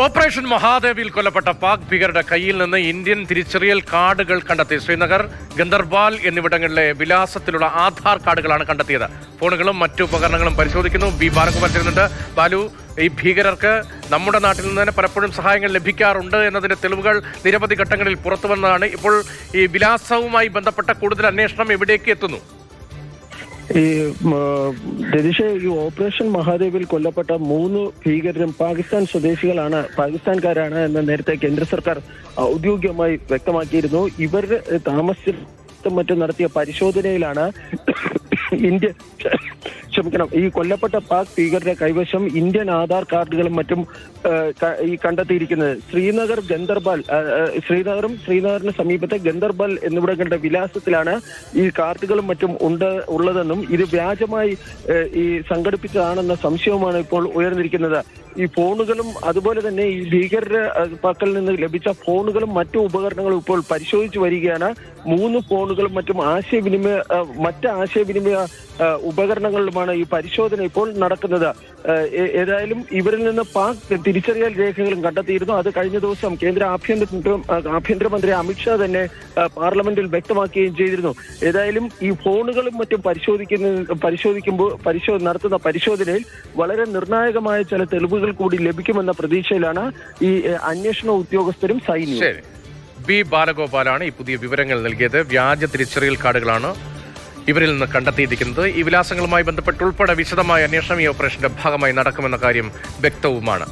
Operation മഹാദേവിൽ കൊല്ലപ്പെട്ട പാക് ഭീകരരുടെ കയ്യിൽ നിന്ന് ഇന്ത്യൻ തിരിച്ചറിയൽ കാർഡുകൾ കണ്ടെത്തി. ശ്രീനഗർ, ഗന്ദർബാൽ എന്നിവിടങ്ങളിലെ വിലാസത്തിലുള്ള ആധാർ കാർഡുകളാണ് കണ്ടെത്തിയത്. ഫോണുകളും മറ്റു ഉപകരണങ്ങളും പരിശോധിക്കുന്നു. ബി ബാലകുമാർ ചേരുന്നുണ്ട്. ബാലു, ഈ ഭീകരർക്ക് നമ്മുടെ നാട്ടിൽ നിന്ന് തന്നെ പലപ്പോഴും സഹായങ്ങൾ ലഭിക്കാറുണ്ട് എന്നതിന്റെ തെളിവുകൾ നിരവധി ഘട്ടങ്ങളിൽ പുറത്തു വന്നതാണ്. ഇപ്പോൾ ഈ വിലാസവുമായി ബന്ധപ്പെട്ട കൂടുതൽ അന്വേഷണം എവിടേക്ക് എത്തുന്നു? രതീഷ്, ഈ ഓപ്പറേഷൻ മഹാദേവിൽ കൊല്ലപ്പെട്ട 3 ഭീകരരും പാകിസ്ഥാൻ സ്വദേശികളാണ്, പാകിസ്ഥാൻകാരാണ് എന്ന് നേരത്തെ കേന്ദ്ര സർക്കാർ ഔദ്യോഗികമായി വ്യക്തമാക്കിയിരുന്നു. ഇവർ താമസിച്ചും മറ്റും നടത്തിയ പരിശോധനയിലാണ് ഈ കൊല്ലപ്പെട്ട പാക് ഭീകരരുടെ കൈവശം ഇന്ത്യൻ ആധാർ കാർഡുകളും മറ്റും ഈ കണ്ടെത്തിയിരിക്കുന്നത്. ശ്രീനഗർ, ഗന്ദർബാൽ, ശ്രീനഗറിന് സമീപത്തെ ഗന്ദർബാൽ എന്നിവിടങ്ങളുടെ വിലാസത്തിലാണ് ഈ കാർഡുകളും മറ്റും ഉള്ളതെന്നും ഇത് വ്യാജമായി ഈ സംഘടിപ്പിച്ചതാണെന്ന സംശയവുമാണ് ഇപ്പോൾ ഉയർന്നിരിക്കുന്നത്. ഈ ഫോണുകളും അതുപോലെ തന്നെ ഈ ഭീകരരുടെ പക്കൽ നിന്ന് ലഭിച്ച ഫോണുകളും മറ്റു ഉപകരണങ്ങളും ഇപ്പോൾ പരിശോധിച്ചു വരികയാണ്. 3 ഫോണുകളും മറ്റും ആശയവിനിമയ ഉപകരണങ്ങളിലുമാണ് ഈ പരിശോധന ഇപ്പോൾ നടക്കുന്നത്. ഏതായാലും ഇവരിൽ നിന്ന് പാക് തിരിച്ചറിയൽ രേഖകളും കണ്ടെത്തിയിരുന്നു. അത് കഴിഞ്ഞ ദിവസം കേന്ദ്ര ആഭ്യന്തരമന്ത്രി അമിത്ഷാ തന്നെ പാർലമെന്റിൽ വ്യക്തമാക്കുകയും ചെയ്തിരുന്നു. ഏതായാലും ഈ ഫോണുകളും മറ്റും നടത്തുന്ന പരിശോധനയിൽ വളരെ നിർണായകമായ ചില തെളിവുകൾ കൂടി ലഭിക്കുമെന്ന പ്രതീക്ഷയിലാണ് ഈ അന്വേഷണ ഉദ്യോഗസ്ഥരും സൈന്യവും. ബി ബാലഗോപാലാണ് ഈ പുതിയ വിവരങ്ങൾ നൽകിയത്. വ്യാജ തിരിച്ചറിയൽ കാർഡുകളാണ് ഇവരിൽ നിന്ന് കണ്ടെത്തിയിരിക്കുന്നത്. ഈ വിലാസങ്ങളുമായി ബന്ധപ്പെട്ടുൾപ്പെടെ വിശദമായ അന്വേഷണം ഈ ഓപ്പറേഷന്റെ ഭാഗമായി നടക്കുമെന്ന കാര്യം വ്യക്തവുമാണ്.